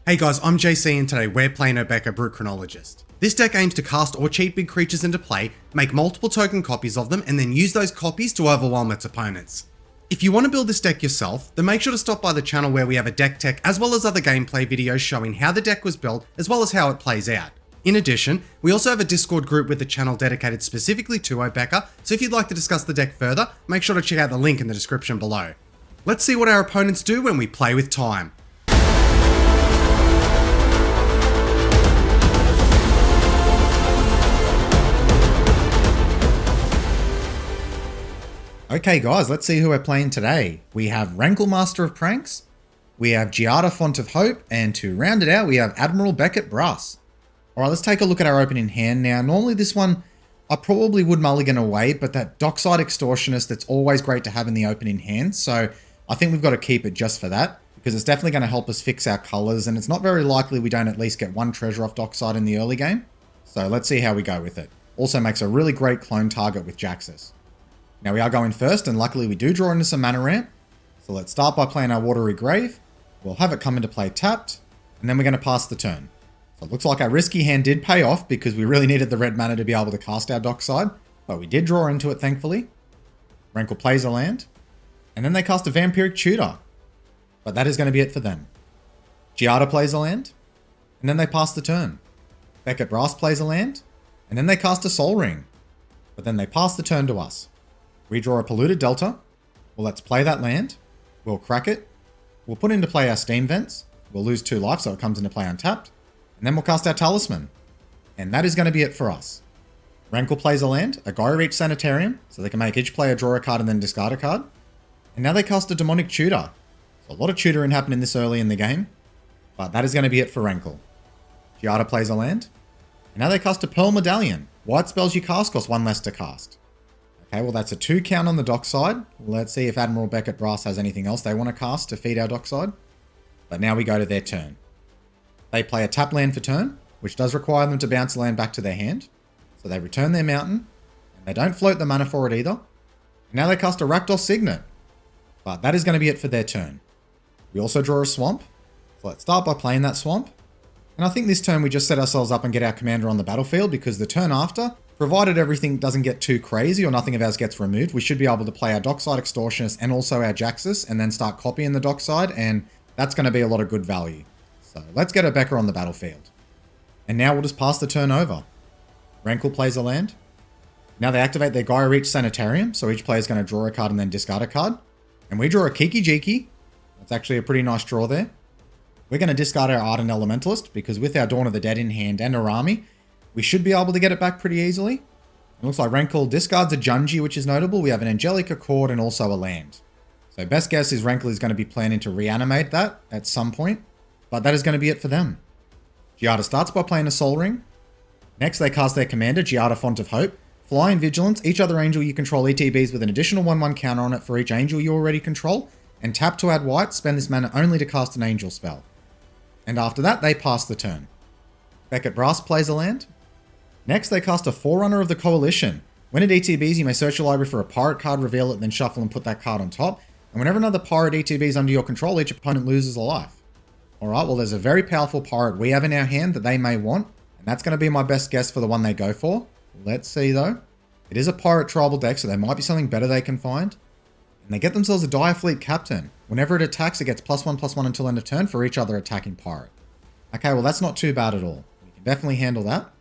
Hey guys, I'm JC and today we're playing Obeka Brute Chronologist. This deck aims to cast or cheat big creatures into play, make multiple token copies of them, and then use those copies to overwhelm its opponents. If you want to build this deck yourself, then make sure to stop by the channel where we have a deck tech as well as other gameplay videos showing how the deck was built as well as how it plays out. In addition, we also have a Discord group with the channel dedicated specifically to Obeka, so if you'd like to discuss the deck further, make sure to check out the link in the description below. Let's see what our opponents do when we play with time. Okay guys, let's see who we're playing today. We have Rankle, Master of Pranks, we have Giada, Font of Hope, and to round it out we have Admiral, Beckett, Brass. Alright, let's take a look at our opening hand now. Normally this one, I probably would mulligan away, but that Dockside Extortionist, it's always great to have in the opening hand, so I think we've got to keep it just for that, because it's definitely going to help us fix our colours, and it's not very likely we don't at least get one treasure off Dockside in the early game. So let's see how we go with it. Also makes a really great clone target with Jaxus. Now we are going first, and luckily we do draw into some mana ramp. So let's start by playing our Watery Grave. We'll have it come into play tapped, and then we're going to pass the turn. So it looks like our risky hand did pay off because we really needed the red mana to be able to cast our Dockside, but we did draw into it thankfully. Rankle plays a land, and then they cast a Vampiric Tutor, but that is going to be it for them. Giada plays a land, and then they pass the turn. Beckett Brass plays a land, and then they cast a Soul Ring, but then they pass the turn to us. We draw a Polluted Delta. Well, let's play that land. We'll crack it. We'll put into play our Steam Vents. We'll lose 2 life, so it comes into play untapped. And then we'll cast our Talisman. And that is going to be it for us. Rankle plays a land, a Gaia Reach Sanitarium, so they can make each player draw a card and then discard a card. And now they cast a Demonic Tutor. So a lot of tutoring happening this early in the game. But that is going to be it for Rankle. Giada plays a land. And now they cast a Pearl Medallion. White spells you cast cost 1 less to cast. Okay, well that's a 2 count on the Dockside. Let's see if Admiral, Beckett, Brass has anything else they want to cast to feed our Dockside. But now we go to their turn. They play a tap land for turn, which does require them to bounce land back to their hand. So they return their mountain, and they don't float the mana for it either. And now they cast a Rakdos Signet. But that is going to be it for their turn. We also draw a swamp. So let's start by playing that swamp. And I think this turn we just set ourselves up and get our commander on the battlefield, because the turn after, provided everything doesn't get too crazy or nothing of ours gets removed, we should be able to play our Dockside Extortionist and also our Jaxus and then start copying the Dockside, and that's going to be a lot of good value. So let's get Obeka on the battlefield. And now we'll just pass the turn over. Rankle plays a land. Now they activate their Gaia Reach Sanitarium, so each player is going to draw a card and then discard a card. And we draw a Kiki Jiki. That's actually a pretty nice draw there. We're going to discard our Ardent Elementalist, because with our Dawn of the Dead in hand and our army, we should be able to get it back pretty easily. It looks like Rankle discards a Junji, which is notable. We have an Angelic Accord and also a land. So best guess is Rankle is going to be planning to reanimate that at some point. But that is going to be it for them. Giada starts by playing a Soul Ring. Next they cast their commander, Giada, Font of Hope. Fly and Vigilance. Each other angel you control ETBs with an additional 1/1 counter on it for each angel you already control. And tap to add white. Spend this mana only to cast an angel spell. And after that they pass the turn. Beckett Brass plays a land. Next, they cast a Forerunner of the Coalition. When it ETBs, you may search your library for a pirate card, reveal it, then shuffle and put that card on top. And whenever another pirate ETBs under your control, each opponent loses a life. Alright, well there's a very powerful pirate we have in our hand that they may want, and that's going to be my best guess for the one they go for. Let's see though. It is a pirate tribal deck, so there might be something better they can find. And they get themselves a Dire Fleet Captain. Whenever it attacks, it gets +1/+1 until end of turn for each other attacking pirate. Okay, well that's not too bad at all. We can definitely handle that.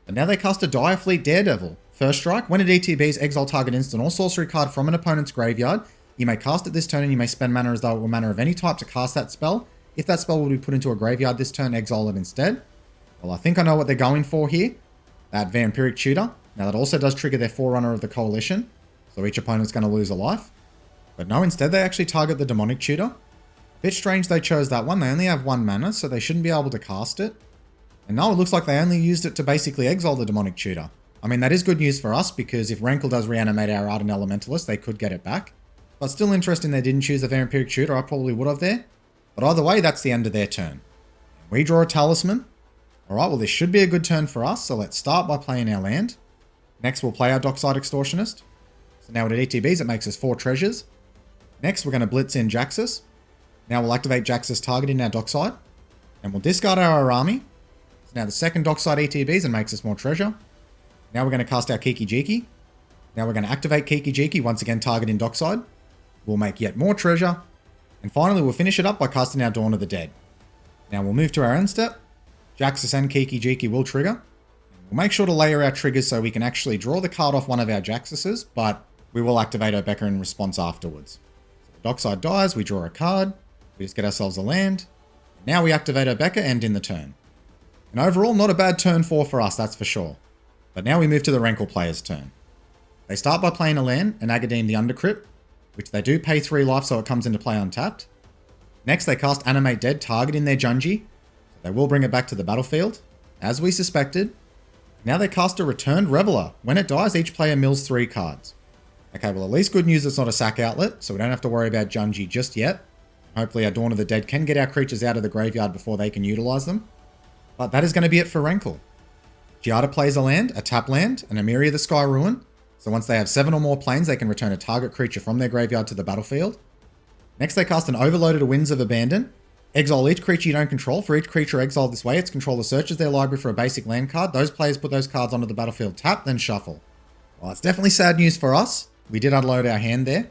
But now they cast a Dire Fleet Daredevil. First strike, when it ETBs, exile target instant or sorcery card from an opponent's graveyard. You may cast it this turn and you may spend mana as though it were mana of any type to cast that spell. If that spell will be put into a graveyard this turn, exile it instead. Well, I think I know what they're going for here. That Vampiric Tutor. Now that also does trigger their Forerunner of the Coalition. So each opponent's going to lose a life. But no, instead they actually target the Demonic Tutor. Bit strange they chose that one. They only have 1 mana, so they shouldn't be able to cast it. And now it looks like they only used it to basically exile the Demonic Tutor. I mean, that is good news for us, because if Rankle does reanimate our Ardent Elementalist, they could get it back. But still interesting they didn't choose the Vampiric Tutor. I probably would have there. But either way, that's the end of their turn. We draw a Talisman. Alright, well this should be a good turn for us, so let's start by playing our land. Next we'll play our Dockside Extortionist. So now at ETBs it makes us 4 treasures. Next we're going to blitz in Jaxus. Now we'll activate Jaxus targeting our Dockside. And we'll discard our army. So now the second dockside ETBs and makes us more treasure. Now we're going to cast our Kiki Jiki. Now we're going to activate Kiki Jiki, once again targeting dockside. We'll make yet more treasure. And finally, we'll finish it up by casting our Dawn of the Dead. Now we'll move to our end step. Jaxus and Kiki Jiki will trigger. We'll make sure to layer our triggers so we can actually draw the card off one of our Jaxuses, but we will activate Obeka in response afterwards. So the dockside dies, we draw a card, we just get ourselves a land. Now we activate Obeka and end the turn. And overall, not a bad turn 4 for us, that's for sure. But now we move to the Rankle player's turn. They start by playing a land, an Agadeem the Undercrypt, which they do pay 3 life so it comes into play untapped. Next, they cast Animate Dead, targeting their Junji. So they will bring it back to the battlefield, as we suspected. Now they cast a Returned Reveler. When it dies, each player mills 3 cards. Okay, well at least good news it's not a sack outlet, so we don't have to worry about Junji just yet. Hopefully our Dawn of the Dead can get our creatures out of the graveyard before they can utilize them. But that is going to be it for Rankle. Giada plays a land, a tap land, an Emiria the Sky Ruin. So once they have 7 or more planes, they can return a target creature from their graveyard to the battlefield. Next, they cast an Overloaded Winds of Abandon. Exile each creature you don't control. For each creature exiled this way, its controller searches their library for a basic land card. Those players put those cards onto the battlefield tap, then shuffle. Well, it's definitely sad news for us. We did unload our hand there.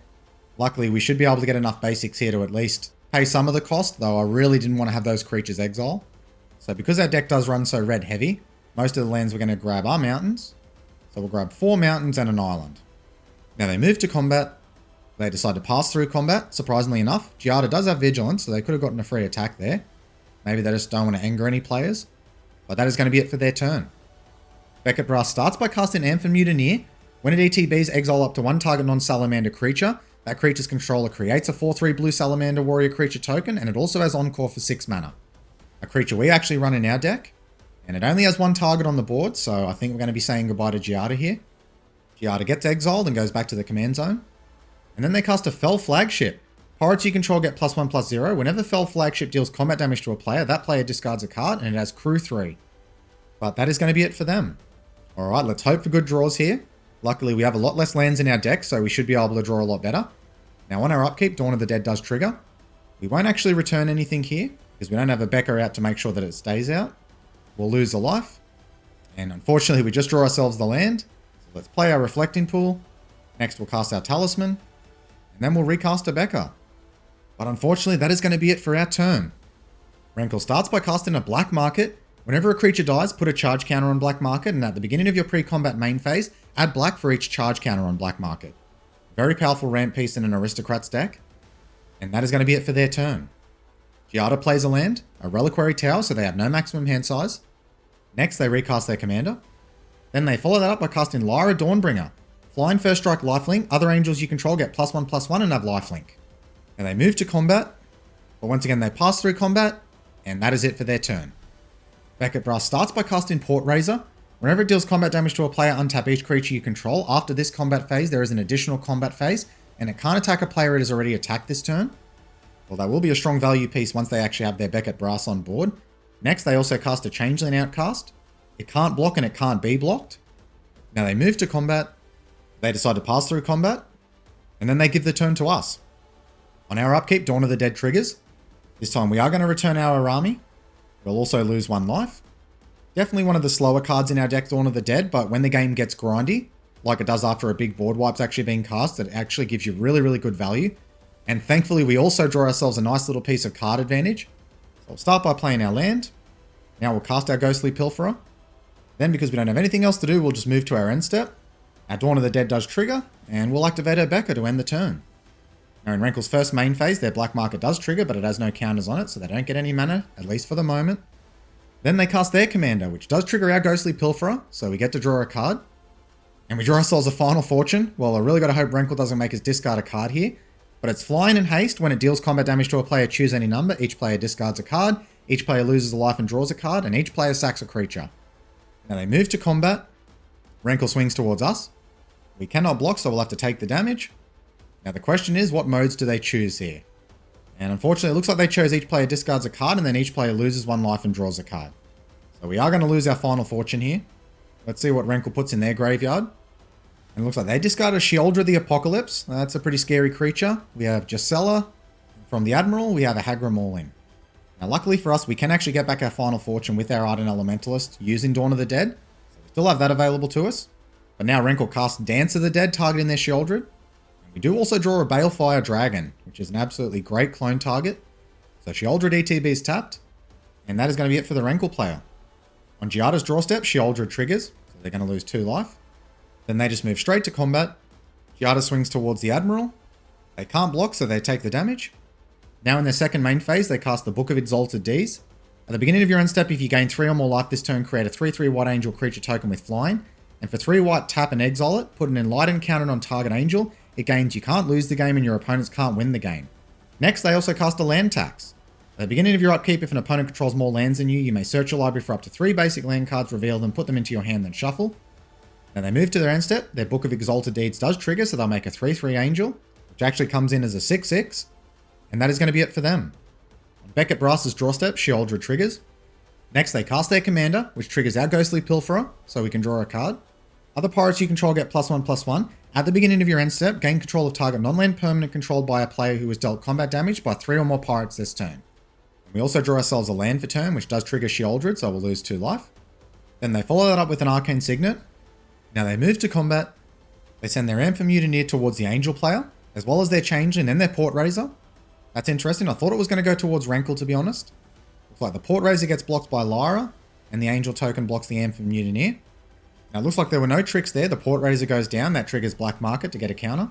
Luckily, we should be able to get enough basics here to at least pay some of the cost, though I really didn't want to have those creatures exile. So because our deck does run so red heavy, most of the lands we're going to grab are mountains. So we'll grab 4 mountains and an island. Now they move to combat. They decide to pass through combat. Surprisingly enough, Giada does have vigilance, so they could have gotten a free attack there. Maybe they just don't want to anger any players. But that is going to be it for their turn. Beckett Brass starts by casting Anthem Mutineer. When it ETBs, exile up to 1 target non-salamander creature. That creature's controller creates a 4/3 blue salamander warrior creature token, and it also has Encore for 6 mana. A creature we actually run in our deck. And it only has 1 target on the board, so I think we're going to be saying goodbye to Giada here. Giada gets exiled and goes back to the command zone. And then they cast a Fell Flagship. Pirates you control get +1/+0. Whenever Fell Flagship deals combat damage to a player, that player discards a card, and it has Crew 3. But that is going to be it for them. Alright, let's hope for good draws here. Luckily, we have a lot less lands in our deck, so we should be able to draw a lot better. Now, on our upkeep, Dawn of the Dead does trigger. We won't actually return anything here, because we don't have a Becker out to make sure that it stays out. We'll lose a life. And unfortunately, we just draw ourselves the land. So let's play our Reflecting Pool. Next, we'll cast our Talisman. And then we'll recast a Becker. But unfortunately, that is going to be it for our turn. Rankle starts by casting a Black Market. Whenever a creature dies, put a charge counter on Black Market, and at the beginning of your pre-combat main phase, add black for each charge counter on Black Market. Very powerful ramp piece in an Aristocrats deck. And that is going to be it for their turn. Giada plays a land, a Reliquary Tower, so they have no maximum hand size. Next, they recast their commander. Then they follow that up by casting Lyra Dawnbringer. Flying first strike lifelink, other angels you control get +1/+1 and have lifelink. And they move to combat, but once again they pass through combat, and that is it for their turn. Beckett Brass starts by casting Port Raiser. Whenever it deals combat damage to a player, untap each creature you control. After this combat phase, there is an additional combat phase, and it can't attack a player it has already attacked this turn. Well, that will be a strong value piece once they actually have their Beckett Brass on board. Next, they also cast a Changeling Outcast. It can't block and it can't be blocked. Now they move to combat. They decide to pass through combat. And then they give the turn to us. On our upkeep, Dawn of the Dead triggers. This time we are going to return our army. We'll also lose 1 life. Definitely one of the slower cards in our deck, Dawn of the Dead, but when the game gets grindy, like it does after a big board wipe's actually being cast, it actually gives you really, really good value. And thankfully, we also draw ourselves a nice little piece of card advantage. So we'll start by playing our land. Now we'll cast our Ghostly Pilferer. Then, because we don't have anything else to do, we'll just move to our end step. Our Dawn of the Dead does trigger, and we'll activate our Becker to end the turn. Now in Rankle's first main phase, their Black Market does trigger, but it has no counters on it, so they don't get any mana, at least for the moment. Then they cast their commander, which does trigger our Ghostly Pilferer, so we get to draw a card. And we draw ourselves a Final Fortune. Well, I really got to hope Rankle doesn't make us discard a card here. But it's flying in haste. When it deals combat damage to a player, choose any number. Each player discards a card. Each player loses a life and draws a card. And each player sacks a creature. Now they move to combat. Rankle swings towards us. We cannot block, so we'll have to take the damage. Now the question is, what modes do they choose here? And unfortunately, it looks like they chose each player discards a card, and then each player loses 1 life and draws a card. So we are going to lose our Final Fortune here. Let's see what Rankle puts in their graveyard. And it looks like they discarded Sheoldra the Apocalypse. That's a pretty scary creature. We have Gisela from the Admiral. We have a Hagra Mauling. Now luckily for us, we can actually get back our Final Fortune with our Ardent Elementalist using Dawn of the Dead. So we still have that available to us. But now Rankle casts Dance of the Dead, targeting their Sheoldred. And we do also draw a Balefire Dragon, which is an absolutely great clone target. So Sheoldred ETB is tapped. And that is going to be it for the Rankle player. On Giada's draw step, Sheoldred triggers. So they're going to lose 2 life. Then they just move straight to combat. Giada swings towards the Admiral. They can't block, so they take the damage. Now in their second main phase, they cast the Book of Exalted Deeds. At the beginning of your end step, if you gain 3 or more life this turn, create a 3/3 white angel creature token with flying. And for 3 white, tap and exile it, put an Enlightened counter on target angel. It gains you can't lose the game and your opponents can't win the game. Next, they also cast a land tax. At the beginning of your upkeep, if an opponent controls more lands than you may search your library for up to 3 basic land cards, reveal them, put them into your hand, then shuffle. Now they move to their end step, their Book of Exalted Deeds does trigger, so they'll make a 3/3 angel, which actually comes in as a 6/6. And that is going to be it for them. On Beckett Brass's draw step, Sheoldred triggers. Next, they cast their commander, which triggers our Ghostly Pilferer, so we can draw a card. Other pirates you control get +1/+1. At the beginning of your end step, gain control of target non-land permanent controlled by a player who has dealt combat damage by 3 or more pirates this turn. And we also draw ourselves a land for turn, which does trigger Sheoldred, so we'll lose 2 life. Then they follow that up with an Arcane Signet. Now they move to combat. They send their Anthem Mutineer towards the Angel player, as well as their Changeling and their Port Razor. That's interesting. I thought it was going to go towards Rankle, to be honest. Looks like the Port Razor gets blocked by Lyra, and the Angel token blocks the Anthem Mutineer. Now it looks like there were no tricks there. The Port Razor goes down. That triggers Black Market to get a counter.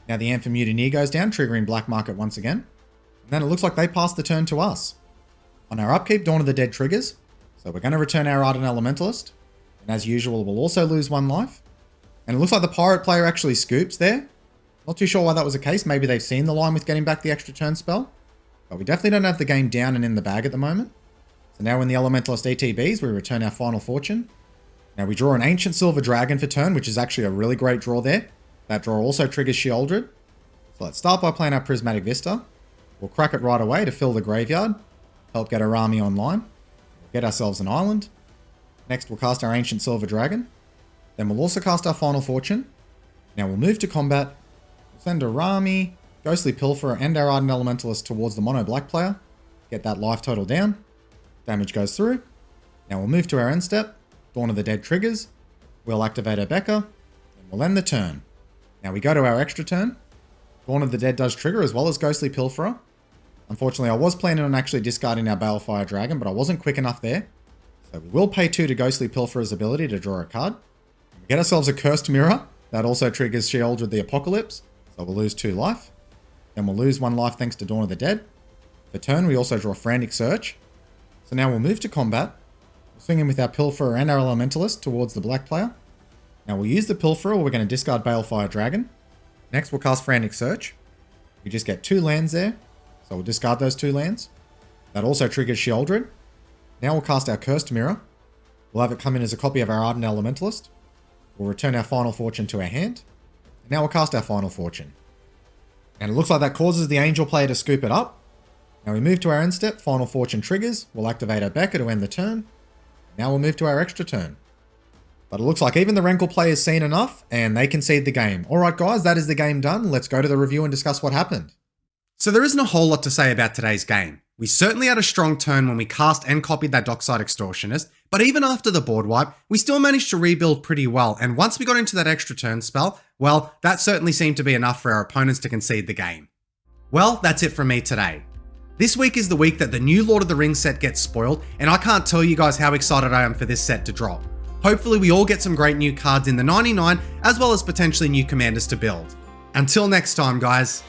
Now the Anthem Mutineer goes down, triggering Black Market once again. And then it looks like they pass the turn to us. On our upkeep, Dawn of the Dead triggers. So we're going to return our Ardent Elementalist. And as usual, we'll also lose 1 life. And it looks like the Pirate player actually scoops there. Not too sure why that was the case. Maybe they've seen the line with getting back the extra turn spell. But we definitely don't have the game down and in the bag at the moment. So now when the Elementalist ETBs, we return our Final Fortune. Now we draw an Ancient Silver Dragon for turn, which is actually a really great draw there. That draw also triggers Sheoldred. So let's start by playing our Prismatic Vista. We'll crack it right away to fill the graveyard. Help get our army online. We'll get ourselves an island. Next we'll cast our Ancient Silver Dragon. Then we'll also cast our Final Fortune. Now we'll move to combat. Send a Rami, Ghostly Pilferer, and our Ardent Elementalist towards the mono black player. Get that life total down. Damage goes through. Now we'll move to our end step. Dawn of the Dead triggers. We'll activate Obeka. And we'll end the turn. Now we go to our extra turn. Dawn of the Dead does trigger as well as Ghostly Pilferer. Unfortunately, I was planning on actually discarding our Balefire Dragon, but I wasn't quick enough there. So we will pay 2 to Ghostly Pilferer's ability to draw a card. We get ourselves a Cursed Mirror. That also triggers Sheoldred the Apocalypse. So we'll lose 2 life. Then we'll lose 1 life thanks to Dawn of the Dead. For turn, we also draw Frantic Search. So now we'll move to combat. We'll swing in with our Pilferer and our Elementalist towards the black player. Now we'll use the Pilferer, we're going to discard Balefire Dragon. Next we'll cast Frantic Search. We just get 2 lands there. So we'll discard those 2 lands. That also triggers Sheoldred. Now we'll cast our Cursed Mirror. We'll have it come in as a copy of our Ardent Elementalist. We'll return our Final Fortune to our hand. Now we'll cast our Final Fortune. And it looks like that causes the Angel player to scoop it up. Now we move to our end step, Final Fortune triggers. We'll activate Obeka to end the turn. Now we'll move to our extra turn. But it looks like even the Rankle player's seen enough, and they concede the game. Alright guys, that is the game done. Let's go to the review and discuss what happened. So there isn't a whole lot to say about today's game. We certainly had a strong turn when we cast and copied that Dockside Extortionist, but even after the board wipe, we still managed to rebuild pretty well, and once we got into that extra turn spell, well, that certainly seemed to be enough for our opponents to concede the game. Well, that's it from me today. This week is the week that the new Lord of the Rings set gets spoiled, and I can't tell you guys how excited I am for this set to drop. Hopefully we all get some great new cards in the 99, as well as potentially new commanders to build. Until next time, guys.